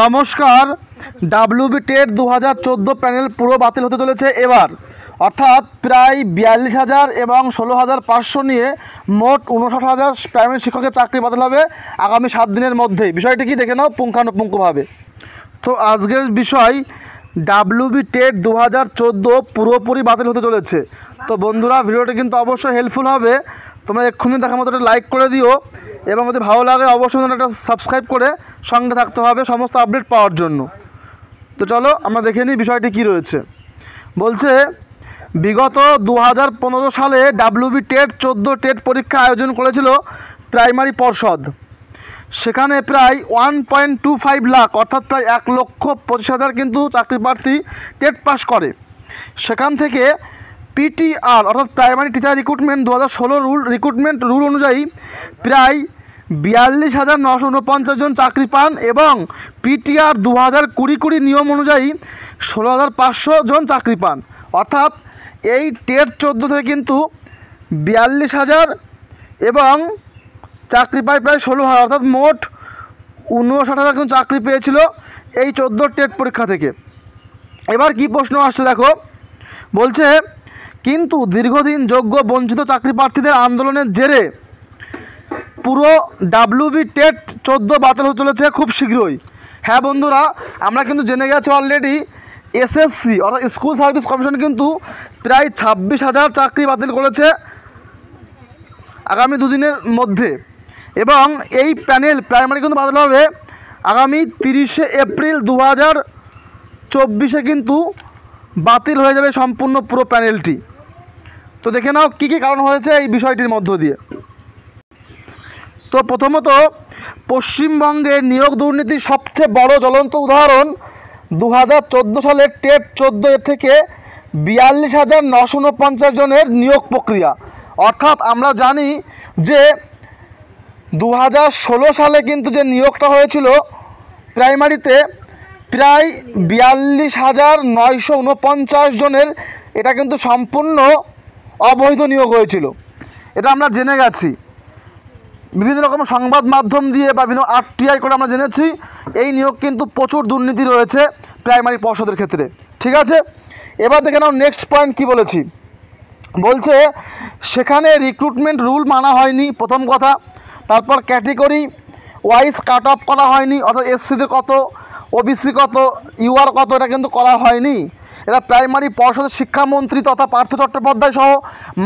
নমস্কার। WB TET 2014 panel পুরো বাতিল হতে চলেছে এবার, অর্থাৎ প্রায় 42,000 এবং 16,500 নিয়ে মোট 59,000 প্রাইমারি শিক্ষকের চাকরি বাতিল হবে আগামী 7 দিনের মধ্যেই। বিষয়টি কি দেখে নাও পুঙ্খানুপুঙ্খভাবে। তো আজকের বিষয় ডাব্লিউবি টেট 2014 পুরোপুরি বাতিল হতে চলেছে। তো বন্ধুরা, ভিডিওটি কিন্তু অবশ্যই হেল্পফুল হবে। তোমরা এক্ষুনি দেখার মতো একটা লাইক করে দিও এবং যদি ভালো লাগে অবশ্যই একটা সাবস্ক্রাইব করে সঙ্গে থাকতে হবে সমস্ত আপডেট পাওয়ার জন্য। তো চলো আমরা দেখে নিই বিষয়টি কী রয়েছে। বলছে বিগত 2015 সালে ডাব্লিউবি টেট 14 টেট পরীক্ষা আয়োজন করেছিল প্রাইমারি পর্ষদ। সেখানে প্রায় 1.25 লাখ অর্থাৎ প্রায় 1,25,000 কিন্তু চাকরি প্রার্থী টেট পাস করে। সেখান থেকে পিটিআর অর্থাৎ primary teacher recruitment 2016 recruitment rule অনুযায়ী প্রায় 42,949 জন চাকরি পান এবং পিটিআর 2020 নিয়ম অনুযায়ী 16,500 জন চাকরি পান। অর্থাৎ এই টেট 14 থেকে কিন্তু 42,000 এবং চাকরি পায় প্রায় 16,000, অর্থাৎ মোট 59,000 কিন্তু চাকরি পেয়েছিল এই 14 টেট পরীক্ষা থেকে। এবার কি প্রশ্ন আসছে দেখো। বলছে কিন্তু দীর্ঘদিন যোগ্য বঞ্চিত চাকরি প্রার্থীদের আন্দোলনের জেরে পুরো ডাব্লিউবি টেট 14 বাতিল হতে চলেছে খুব শীঘ্রই। হ্যাঁ বন্ধুরা, আমরা কিন্তু জেনে গেছি অলরেডি এসএসসি অর্থাৎ স্কুল সার্ভিস কমিশন কিন্তু প্রায় 26,000 চাকরি বাতিল করেছে আগামী দুদিনের মধ্যে, এবং এই প্যানেল প্রাইমারি কিন্তু বাতিল হবে আগামী 30শে এপ্রিল 2024 কিন্তু বাতিল হয়ে যাবে সম্পূর্ণ পুরো প্যানেলটি। তো দেখে নাও কী কী কারণ হয়েছে এই বিষয়টির মধ্য দিয়ে। তো প্রথমত, পশ্চিমবঙ্গে নিয়োগ দুর্নীতির সবচেয়ে বড় জ্বলন্ত উদাহরণ 2014 সালের টেট 14 থেকে 42,949 জনের নিয়োগ প্রক্রিয়া। অর্থাৎ আমরা জানি যে 2016 সালে কিন্তু যে নিয়োগটা হয়েছিল প্রাইমারিতে প্রায় 42,949 জনের, এটা কিন্তু সম্পূর্ণ অবৈধ নিয়োগ হয়েছিল। এটা আমরা জেনে গেছি বিভিন্ন রকম সংবাদ মাধ্যম দিয়ে বা বিভিন্ন আরটিআই করে আমরা জেনেছি এই নিয়োগ কিন্তু প্রচুর দুর্নীতি রয়েছে প্রাইমারি পর্ষদের ক্ষেত্রে। ঠিক আছে, এবার দেখে নাও নেক্সট পয়েন্ট কি বলেছি। বলছে সেখানে রিক্রুটমেন্ট রুল মানা হয়নি, প্রথম কথা। তারপর ক্যাটেগরি ওয়াইজ কাট অফ করা হয়নি, অর্থাৎ এসসিদের কত, ওবিসি কত, ইউআর কত, এটা কিন্তু করা হয়নি। এরা প্রাইমারি পর্ষদের শিক্ষামন্ত্রী তথা পার্থ চট্টোপাধ্যায় সহ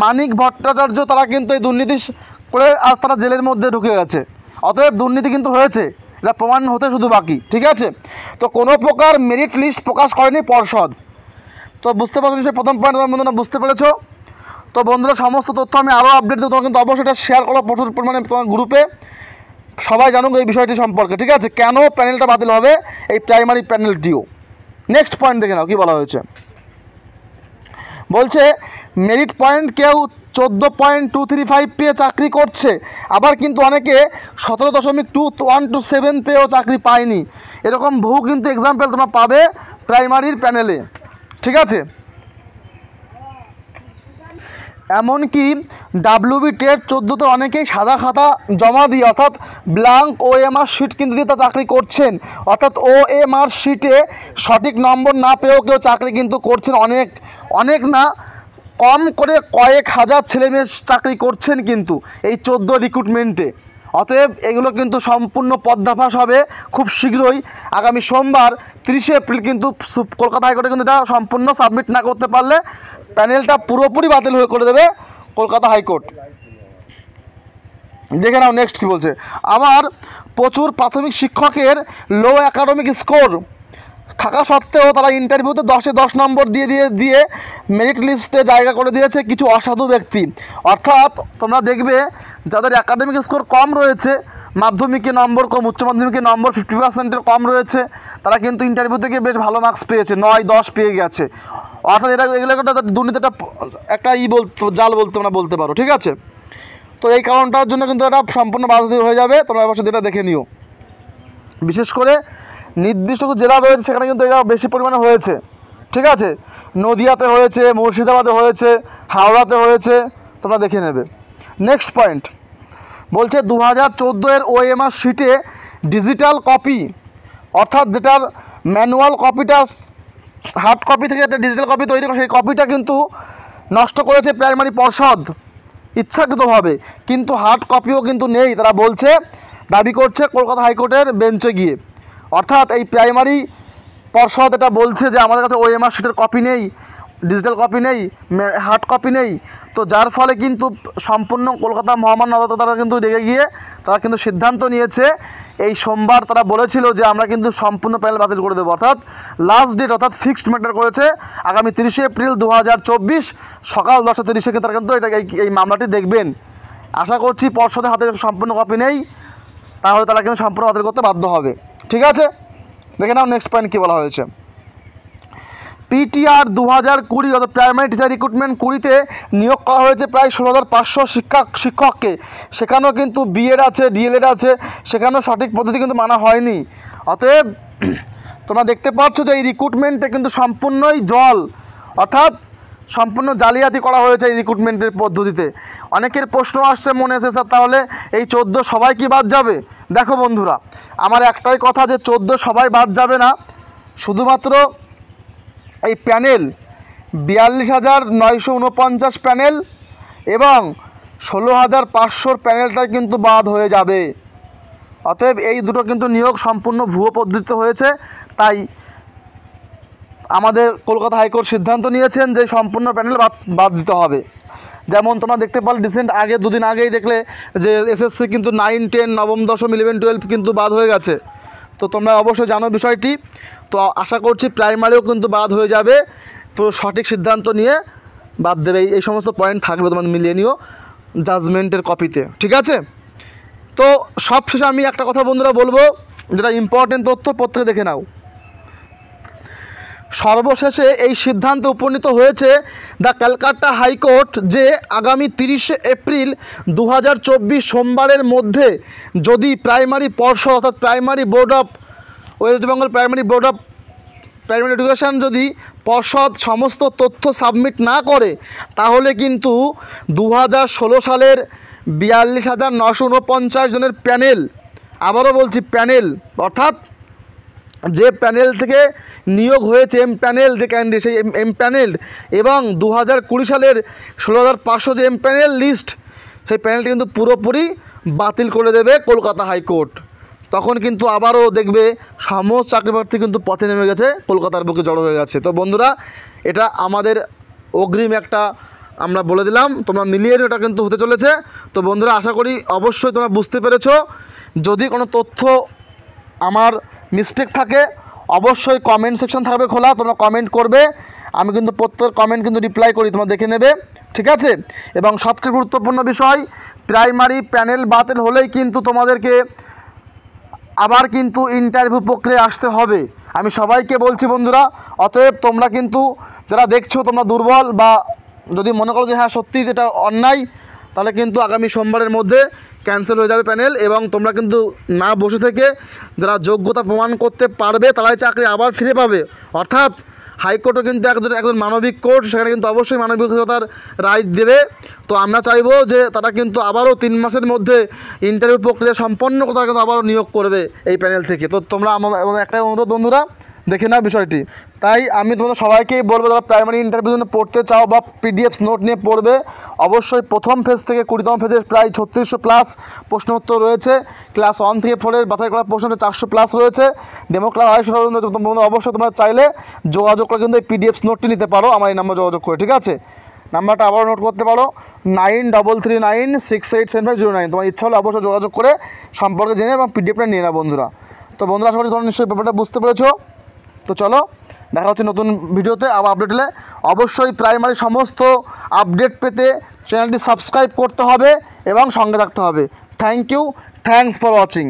মানিক ভট্টাচার্য তারা কিন্তু এই দুর্নীতি করে আজ তারা জেলের মধ্যে ঢুকে গেছে। অতএব দুর্নীতি কিন্তু হয়েছে, এটা প্রমাণ হতে শুধু বাকি। ঠিক আছে, তো কোনো প্রকার মেরিট লিস্ট প্রকাশ করেনি পর্ষদ। তো বুঝতে পারছো নিশ্চয়ই প্রথম পয়েন্ট তোমার বন্ধুরা বুঝতে পেরেছো। তো বন্ধুরা, সমস্ত তথ্য আমি আরও আপডেট দেবো, তোমরা কিন্তু অবশ্যই এটা শেয়ার করো প্রচুর পরিমাণে তোমার গ্রুপে, সবাই জানুক এই বিষয়টি সম্পর্কে। ঠিক আছে, কেন প্যানেলটা বাতিল হবে এই প্রাইমারি প্যানেলটিও। নেক্সট পয়েন্ট দেখে নাও কী বলা হয়েছে। বলছে মেরিট পয়েন্ট কেউ 14.235 পেয়ে চাকরি করছে, আবার কিন্তু অনেকে 17.127 পেয়েও চাকরি পায়নি। এরকম বহু কিন্তু এক্সাম্পল তোমরা পাবে প্রাইমারির প্যানেলে। ঠিক আছে, এমনকি ডাব্লিউবি টেট 14তে অনেকেই সাদা খাতা জমা দিয়ে অর্থাৎ ব্ল্যাঙ্ক ওএমআর শিট কিন্তু দিয়ে তা চাকরি করছেন, অর্থাৎ ওএমআর শিটে সঠিক নম্বর না পেয়েও কেউ চাকরি কিন্তু করছেন। অনেক না, কম করে কয়েক হাজার ছেলেমেয়ে চাকরি করছেন কিন্তু এই 14 রিক্রুটমেন্টে। অতএব এগুলো কিন্তু সম্পূর্ণ পর্দাফাশ হবে খুব শীঘ্রই। আগামী সোমবার 30শে এপ্রিল কিন্তু কলকাতা হাইকোর্টে কিন্তু এটা সম্পূর্ণ সাবমিট না করতে পারলে প্যানেলটা পুরোপুরি বাতিল হয়ে করে দেবে কলকাতা হাইকোর্ট। দেখে নাও নেক্সট কী বলছে। আমার প্রচুর প্রাথমিক শিক্ষকের লো একাডেমিক স্কোর থাকা সত্ত্বেও তারা ইন্টারভিউতে 10-এ 10 নম্বর দিয়ে মেরিট লিস্টে জায়গা করে দিয়েছে কিছু অসাধু ব্যক্তি। অর্থাৎ তোমরা দেখবে যাদের একাডেমিক স্কোর কম রয়েছে, মাধ্যমিকে নম্বর কম, উচ্চ মাধ্যমিকে নম্বর 50%-এর কম রয়েছে, তারা কিন্তু ইন্টারভিউ থেকে বেশ ভালো মার্কস পেয়েছে, 9-10 পেয়ে গেছে। অর্থাৎ এগুলো একটা দুর্নীতিটা একটা জাল তোমরা বলতে পারো। ঠিক আছে, তো এই কারণটার জন্য কিন্তু এটা সম্পূর্ণ বাতিল হয়ে যাবে। তোমরা অবশ্যই এটা দেখে নিও। বিশেষ করে নির্দিষ্ট জেলা রয়েছে সেখানে কিন্তু এটা বেশি পরিমাণে হয়েছে। ঠিক আছে, নদিয়াতে হয়েছে, মুর্শিদাবাদে হয়েছে, হাওড়াতে হয়েছে, তোমরা দেখে নেবে। নেক্সট পয়েন্ট বলছে 2014 এর ওএমআর শিটে ডিজিটাল কপি অর্থাৎ যেটার ম্যানুয়াল কপিটা হার্ড কপি থেকে একটা ডিজিটাল কপি তৈরি করে সেই কপিটা কিন্তু নষ্ট করেছে প্রাইমারি পর্ষদ ইচ্ছাকৃতভাবে, কিন্তু হার্ড কপিও কিন্তু নেই তারা বলছে, দাবি করছে কলকাতা হাইকোর্টের বেঞ্চে গিয়ে। অর্থাৎ এই প্রাইমারি পর্ষদ এটা বলছে যে আমাদের কাছে ওএমআর শিটের কপি নেই, ডিজিটাল কপি নেই, হার্ড কপি নেই। তো যার ফলে কিন্তু সম্পূর্ণ কলকাতা মহামান্য আদালত তারা কিন্তু রেগে গিয়ে তারা কিন্তু সিদ্ধান্ত নিয়েছে এই সোমবার তারা বলেছিল যে আমরা কিন্তু সম্পূর্ণ প্যানেল বাতিল করে দেবো, অর্থাৎ লাস্ট ডেট অর্থাৎ ফিক্সড ম্যাটার করেছে আগামী 30শে এপ্রিল 2024 সকাল 10:30 তারা কিন্তু এটা এই মামলাটি দেখবেন। আশা করছি পর্ষদের হাতে সম্পূর্ণ কপি নেই, তাহলে তারা কিন্তু সম্পূর্ণ বাতিল করতে বাধ্য হবে। ঠিক আছে, দেখে নাও নেক্সট পয়েন্ট কী বলা হয়েছে। পিটিআর 2020 অর্থাৎ প্রাইমারি টিচার রিক্রুটমেন্ট 20-তে নিয়োগ করা হয়েছে প্রায় 16,500 শিক্ষককে। সেখানেও কিন্তু বিএড আছে, ডিএলএড আছে, সেখানেও সঠিক পদ্ধতি কিন্তু মানা হয়নি। অতএব তোমরা দেখতে পাচ্ছ যে এই রিক্রুটমেন্টে কিন্তু সম্পূর্ণই জল, অর্থাৎ সম্পূর্ণ জালিয়াতি করা হয়েছে এই রিক্রুটমেন্টের পদ্ধতিতে। অনেকের প্রশ্ন আসছে মনে এসে, স্যার তাহলে এই 14 সবাই কি বাদ যাবে? দেখো বন্ধুরা, আমার একটাই কথা যে 14 সবাই বাদ যাবে না, শুধুমাত্র এই প্যানেল 42,949 প্যানেল এবং 16,500 প্যানেলটাই কিন্তু বাদ হয়ে যাবে। অতএব এই দুটো কিন্তু নিয়োগ সম্পূর্ণ ভুয়ো পদ্ধতিতে হয়েছে, তাই আমাদের কলকাতা হাইকোর্ট সিদ্ধান্ত নিয়েছেন যে সম্পূর্ণ প্যানেল বাদ দিতে হবে। যেমন তোমরা দেখতে পারলে রিসেন্ট দুদিন আগেই দেখলে যে এসএসসি কিন্তু 9, 10, নবম, দশম, 11, 12 কিন্তু বাদ হয়ে গেছে। তো তোমরা অবশ্যই জানো বিষয়টি। তো আশা করছি প্রাইমারিও কিন্তু বাদ হয়ে যাবে, পুরো সঠিক সিদ্ধান্ত নিয়ে বাদ দেবে। এই সমস্ত পয়েন্ট থাকবে, তোমাদের মিলিয়ে নিও জাজমেন্টের কপিতে। ঠিক আছে, তো সবশেষে আমি একটা কথা বন্ধুরা বলবো, যেটা ইম্পর্টেন্ট তথ্য, প্রত্যেকে দেখে নাও। সর্বশেষে এই সিদ্ধান্তে উপনীত হয়েছে দ্য ক্যালকাটা হাইকোর্ট যে আগামী 30শে এপ্রিল 2024 সোমবারের মধ্যে যদি প্রাইমারি পর্ষদ অর্থাৎ primary board of West Bengal primary education যদি পর্ষদ সমস্ত তথ্য সাবমিট না করে, তাহলে কিন্তু 2016 সালের 42,949 জনের প্যানেল, আবারও বলছি প্যানেল, অর্থাৎ যে প্যানেল থেকে নিয়োগ হয়েছে এম প্যানেল যে ক্যান্ডিডেট সেই এম প্যানেল, এবং 2020 সালের 16,500 যে এম প্যানেল লিস্ট, সেই প্যানেলটি কিন্তু পুরোপুরি বাতিল করে দেবে কলকাতা হাইকোর্ট। তখন কিন্তু আবারও দেখবে সমস্ত চাকরিপ্রার্থী কিন্তু পথে নেমে গেছে, কলকাতার বুকে জড়ো হয়ে গেছে। তো বন্ধুরা, এটা আমাদের অগ্রিম একটা আমরা বলে দিলাম, তোমরা মিলিয়ে এটা কিন্তু হতে চলেছে। তো বন্ধুরা, আশা করি অবশ্যই তোমরা বুঝতে পেরেছো। যদি কোনো তথ্য আমার মিস্টেক থাকে অবশ্যই কমেন্ট সেকশন থাকবে খোলা, তোমরা কমেন্ট করবে, আমি কিন্তু প্রত্যেক কমেন্ট কিন্তু রিপ্লাই করি, তোমরা দেখে নেবে। ঠিক আছে, এবং সবচেয়ে গুরুত্বপূর্ণ বিষয়, প্রাইমারি প্যানেল বাতিল হলেই কিন্তু তোমাদেরকে আবার কিন্তু ইন্টারভিউ প্রক্রিয়া আসতে হবে, আমি সবাইকে বলছি বন্ধুরা। অতএব তোমরা কিন্তু যারা দেখছো তোমরা দুর্বল, বা যদি মনে করো যে হ্যাঁ সত্যিই এটা অন্যায়, তাহলে কিন্তু আগামী সোমবারের মধ্যে ক্যান্সেল হয়ে যাবে প্যানেল, এবং তোমরা কিন্তু না বসে থেকে যারা যোগ্যতা প্রমাণ করতে পারবে তারাই চাকরি আবার ফিরে পাবে। অর্থাৎ হাইকোর্টও কিন্তু একজন মানবিক কোর্ট, সেখানে কিন্তু অবশ্যই মানবিকতার রায় দেবে। তো আমরা চাইবো যে তারা কিন্তু আবারও 3 মাসের মধ্যে ইন্টারভিউ প্রক্রিয়া সম্পন্ন করে তারা কিন্তু আবারও নিয়োগ করবে এই প্যানেল থেকে। তো তোমরা আমার একটাই অনুরোধ বন্ধুরা, দেখে নাও বিষয়টি। তাই আমি তোমাদের সবাইকেই বলবো, যারা প্রাইমারি ইন্টারভিউ জন্য পড়তে চাও বা পিডিএফ নোট নিয়ে পড়বে, অবশ্যই প্রথম ফেজ থেকে 20তম ফেজের প্রায় 3600 প্লাস প্রশ্ন উত্তর রয়েছে। ক্লাস 1 থেকে 4 বাছাই করা প্রশ্নটা 400 প্লাস রয়েছে। Demo class 250। অবশ্যই তোমরা চাইলে যোগাযোগ করে কিন্তু এই পিডিএফ নোটটি নিতে পারো আমার এই নাম্বার যোগাযোগ করে। ঠিক আছে, নাম্বারটা আবারও নোট করতে পারো, 9339687509। তোমার ইচ্ছা হলে অবশ্যই যোগাযোগ করে সম্পর্কে জেনে এবং পিডিএফটা নিয়ে নাও বন্ধুরা। তো বন্ধুরা, আশা করি তোমরা নিশ্চয়ই ব্যাপারটা বুঝতে পেরেছো। তো চলো, দেখা হচ্ছে নতুন ভিডিওতে আবার আপডেট হলে। অবশ্যই প্রাইমারি সমস্ত আপডেট পেতে চ্যানেলটি সাবস্ক্রাইব করতে হবে এবং সঙ্গে থাকতে হবে। Thank you, thanks for watching.